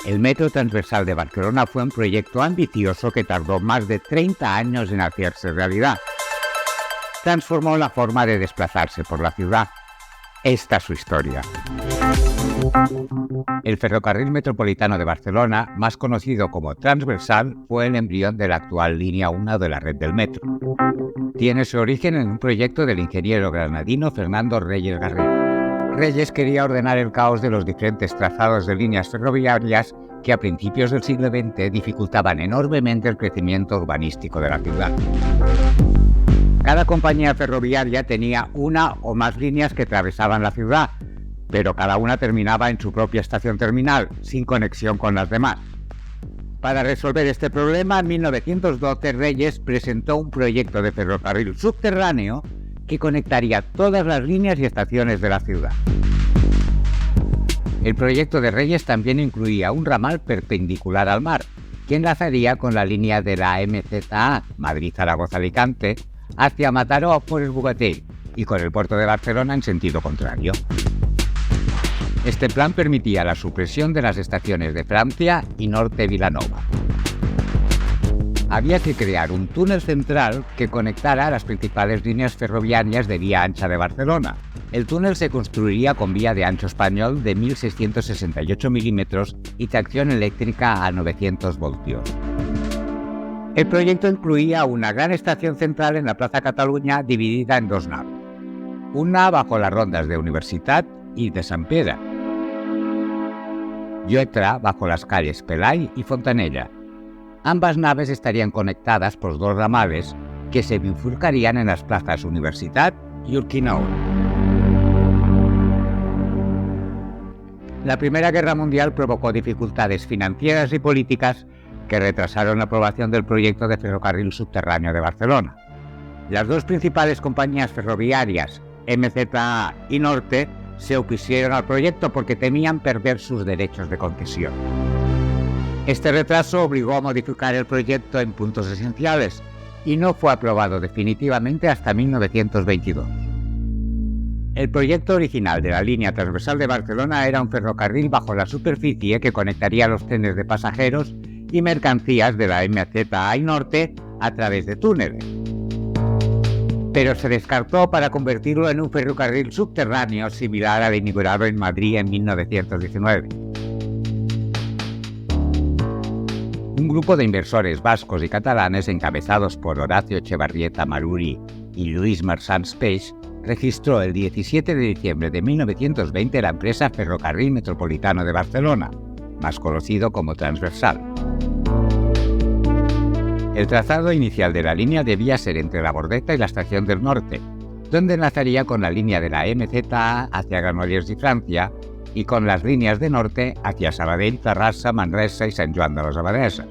El Metro Transversal de Barcelona fue un proyecto ambicioso que tardó más de 30 años en hacerse realidad. Transformó la forma de desplazarse por la ciudad. Esta es su historia. El Ferrocarril Metropolitano de Barcelona, más conocido como Transversal, fue el embrión de la actual línea 1 de la red del metro. Tiene su origen en un proyecto del ingeniero granadino Fernando Reyes Garrido. Reyes quería ordenar el caos de los diferentes trazados de líneas ferroviarias que a principios del siglo XX dificultaban enormemente el crecimiento urbanístico de la ciudad. Cada compañía ferroviaria tenía una o más líneas que atravesaban la ciudad, pero cada una terminaba en su propia estación terminal, sin conexión con las demás. Para resolver este problema, en 1912 Reyes presentó un proyecto de ferrocarril subterráneo que conectaría todas las líneas y estaciones de la ciudad. El proyecto de Reyes también incluía un ramal perpendicular al mar, que enlazaría con la línea de la MZA, Madrid-Zaragoza-Alicante, hacia Mataró por el Bogatell y con el puerto de Barcelona en sentido contrario. Este plan permitía la supresión de las estaciones de Francia y Norte-Vilanova. Había que crear un túnel central que conectara las principales líneas ferroviarias de vía ancha de Barcelona. El túnel se construiría con vía de ancho español de 1.668 milímetros y tracción eléctrica a 900 voltios. El proyecto incluía una gran estación central en la Plaza Cataluña dividida en dos naves. Una bajo las rondas de Universitat y de Sant Pere, y otra bajo las calles Pelai y Fontanella. Ambas naves estarían conectadas por dos ramales que se bifurcarían en las plazas Universitat y Urquinaona. La Primera Guerra Mundial provocó dificultades financieras y políticas que retrasaron la aprobación del proyecto de ferrocarril subterráneo de Barcelona. Las dos principales compañías ferroviarias, MZA y Norte, se opusieron al proyecto porque temían perder sus derechos de concesión. Este retraso obligó a modificar el proyecto en puntos esenciales y no fue aprobado definitivamente hasta 1922. El proyecto original de la línea transversal de Barcelona era un ferrocarril bajo la superficie que conectaría los trenes de pasajeros y mercancías de la MZA y Norte a través de túneles. Pero se descartó para convertirlo en un ferrocarril subterráneo similar al inaugurado en Madrid en 1919. Un grupo de inversores vascos y catalanes encabezados por Horacio Echevarrieta Maruri y Lluís Marsans Peix registró el 17 de diciembre de 1920 la empresa Ferrocarril Metropolitano de Barcelona, más conocido como Transversal. El trazado inicial de la línea debía ser entre la Bordeta y la Estación del Norte, donde enlazaría con la línea de la MZA hacia Granollers y Francia y con las líneas de norte hacia Sabadell, Terrassa, Manresa y Sant Joan de les Abadesses.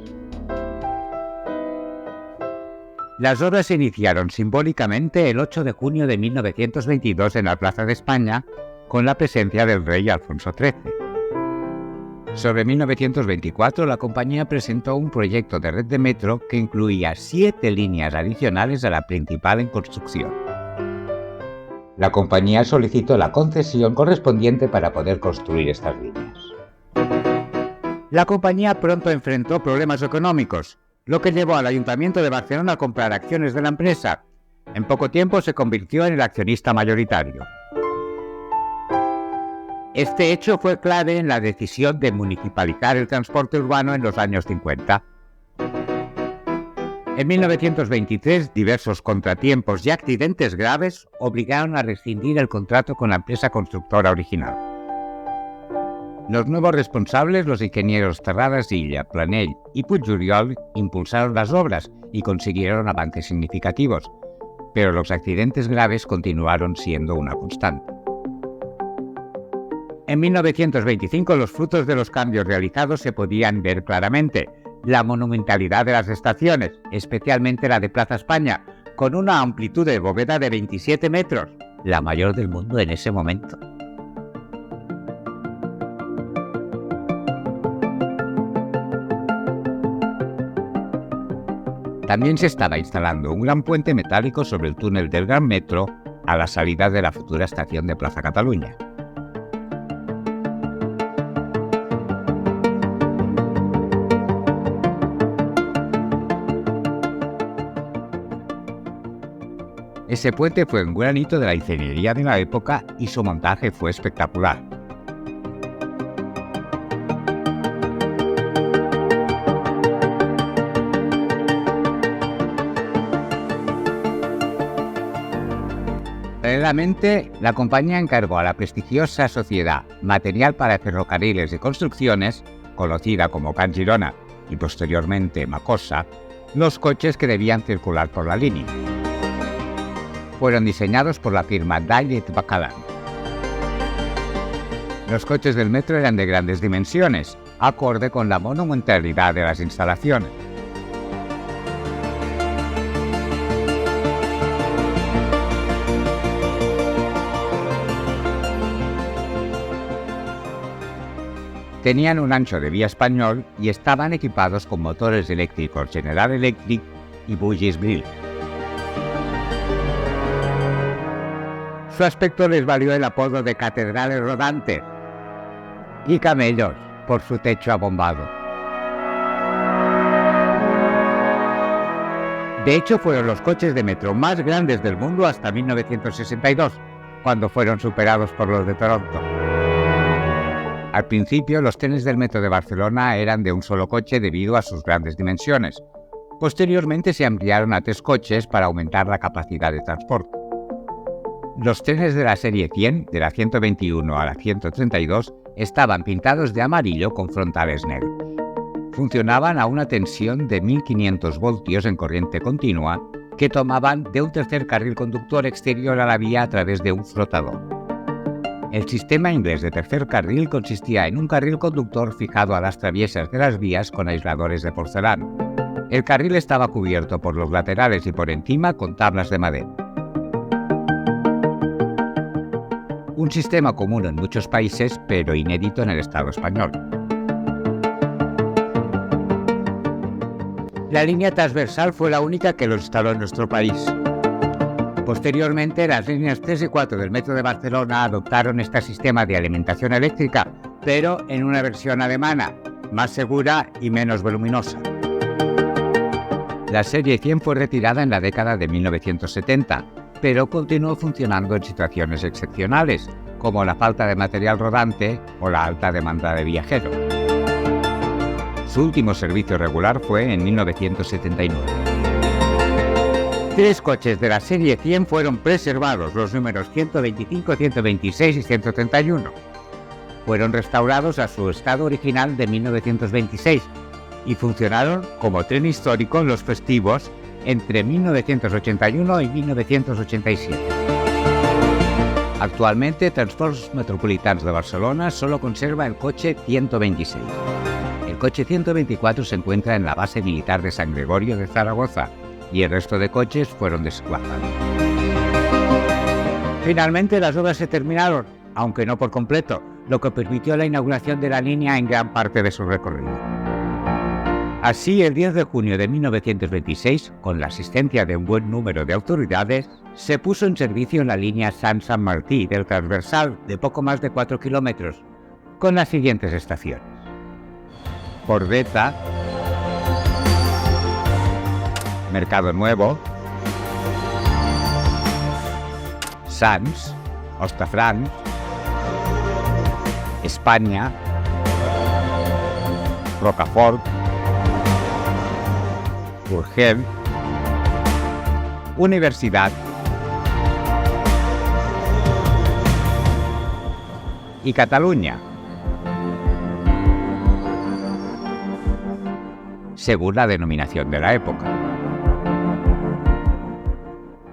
Las obras se iniciaron simbólicamente el 8 de junio de 1922 en la Plaza de España, con la presencia del rey Alfonso XIII. Sobre 1924, la compañía presentó un proyecto de red de metro que incluía 7 líneas adicionales a la principal en construcción. La compañía solicitó la concesión correspondiente para poder construir estas líneas. La compañía pronto enfrentó problemas económicos, lo que llevó al Ayuntamiento de Barcelona a comprar acciones de la empresa. En poco tiempo se convirtió en el accionista mayoritario. Este hecho fue clave en la decisión de municipalizar el transporte urbano en los años 50. En 1923, diversos contratiempos y accidentes graves obligaron a rescindir el contrato con la empresa constructora original. Los nuevos responsables, los ingenieros Terradas Illa, Planell y Puigjuliol, impulsaron las obras y consiguieron avances significativos, pero los accidentes graves continuaron siendo una constante. En 1925 los frutos de los cambios realizados se podían ver claramente. La monumentalidad de las estaciones, especialmente la de Plaza España, con una amplitud de bóveda de 27 metros, la mayor del mundo en ese momento. También se estaba instalando un gran puente metálico sobre el túnel del Gran Metro a la salida de la futura estación de Plaza Cataluña. Ese puente fue un gran hito de la ingeniería de la época y su montaje fue espectacular. Paralelamente, la compañía encargó a la prestigiosa sociedad Material para Ferrocarriles y Construcciones, conocida como Can Girona y posteriormente Macosa, los coches que debían circular por la línea. Fueron diseñados por la firma Daillet Bakalan. Los coches del metro eran de grandes dimensiones, acorde con la monumentalidad de las instalaciones. Tenían un ancho de vía español y estaban equipados con motores eléctricos General Electric y bujías Brill. Su aspecto les valió el apodo de catedrales rodantes y camellos por su techo abombado. De hecho, fueron los coches de metro más grandes del mundo hasta 1962, cuando fueron superados por los de Toronto. Al principio, los trenes del metro de Barcelona eran de un solo coche debido a sus grandes dimensiones. Posteriormente se ampliaron a 3 coches para aumentar la capacidad de transporte. Los trenes de la serie 100, de la 121 a la 132, estaban pintados de amarillo con frontales negros. Funcionaban a una tensión de 1500 voltios en corriente continua que tomaban de un tercer carril conductor exterior a la vía a través de un flotador. El sistema inglés de tercer carril consistía en un carril conductor fijado a las traviesas de las vías con aisladores de porcelana. El carril estaba cubierto por los laterales y por encima con tablas de madera. Un sistema común en muchos países, pero inédito en el Estado español. La línea transversal fue la única que lo instaló en nuestro país. Posteriormente, las líneas 3 y 4 del metro de Barcelona adoptaron este sistema de alimentación eléctrica, pero en una versión alemana, más segura y menos voluminosa. La serie 100 fue retirada en la década de 1970, pero continuó funcionando en situaciones excepcionales, como la falta de material rodante o la alta demanda de viajeros. Su último servicio regular fue en 1979. 3 coches de la serie 100 fueron preservados, los números 125, 126 y 131. Fueron restaurados a su estado original de 1926 y funcionaron como tren histórico en los festivos entre 1981 y 1987. Actualmente, Transports Metropolitans de Barcelona solo conserva el coche 126. El coche 124 se encuentra en la base militar de San Gregorio de Zaragoza y el resto de coches fueron desguazados. Finalmente, las obras se terminaron, aunque no por completo, lo que permitió la inauguración de la línea en gran parte de su recorrido. Así, el 10 de junio de 1926, con la asistencia de un buen número de autoridades, se puso en servicio la línea Sant Martí del transversal de poco más de 4 kilómetros, con las siguientes estaciones: Ordeta, Mercado Nuevo, Sants, Hostafrancs, España, Rocafort, Urgell, Universidad y Cataluña, según la denominación de la época.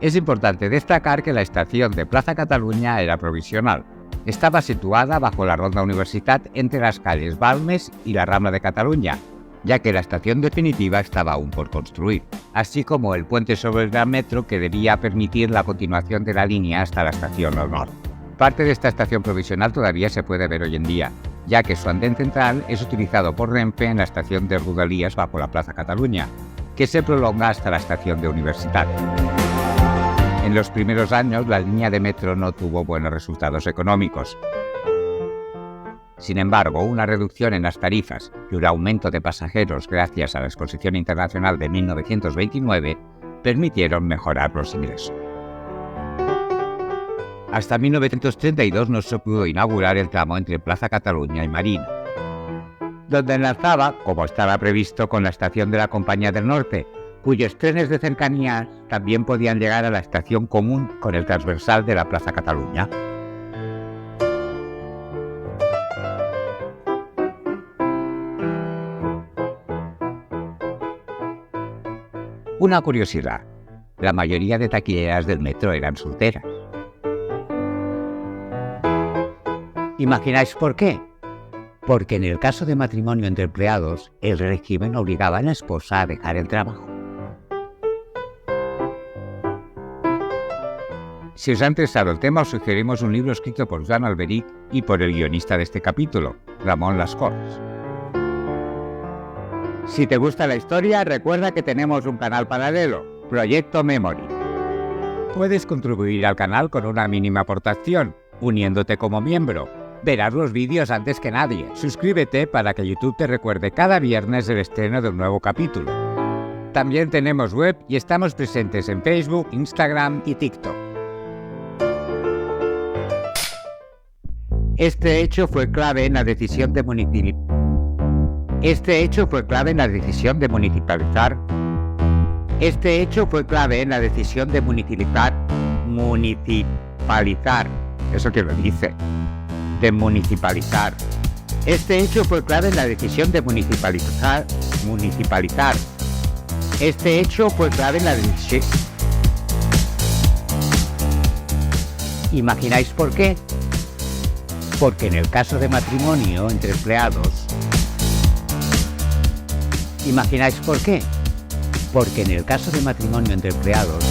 Es importante destacar que la estación de Plaza Cataluña era provisional. Estaba situada bajo la Ronda Universitat entre las calles Balmes y la Rambla de Cataluña, ya que la estación definitiva estaba aún por construir, así como el puente sobre el Gran Metro que debía permitir la continuación de la línea hasta la estación al norte. Parte de esta estación provisional todavía se puede ver hoy en día, ya que su andén central es utilizado por Renfe en la estación de Rodalies bajo la Plaza Cataluña, que se prolonga hasta la estación de Universitat. En los primeros años, la línea de metro no tuvo buenos resultados económicos. Sin embargo, una reducción en las tarifas y un aumento de pasajeros gracias a la Exposición Internacional de 1929 permitieron mejorar los ingresos. Hasta 1932 no se pudo inaugurar el tramo entre Plaza Cataluña y Marina, donde enlazaba, como estaba previsto, con la estación de la Compañía del Norte, cuyos trenes de cercanías también podían llegar a la estación común con el transversal de la Plaza Cataluña. Una curiosidad: la mayoría de taquilleras del metro eran solteras. ¿Imagináis por qué? Porque en el caso de matrimonio entre empleados, el régimen obligaba a la esposa a dejar el trabajo. Si os ha interesado el tema, os sugerimos un libro escrito por Joan Alberic y por el guionista de este capítulo, Ramón Lascors. Si te gusta la historia, recuerda que tenemos un canal paralelo, Proyecto Memory. Puedes contribuir al canal con una mínima aportación, uniéndote como miembro. Verás los vídeos antes que nadie. Suscríbete para que YouTube te recuerde cada viernes el estreno de un nuevo capítulo. También tenemos web y estamos presentes en Facebook, Instagram y TikTok. Este hecho fue clave en la decisión de municipalizar. ¿Eso qué lo dice? De municipalizar. Este hecho fue clave en la decisión de municipalizar. Este hecho fue clave en la decisión. ¿Imagináis por qué? Porque en el caso de matrimonio entre empleados. ¿Imagináis por qué? Porque en el caso de matrimonio entre empleados,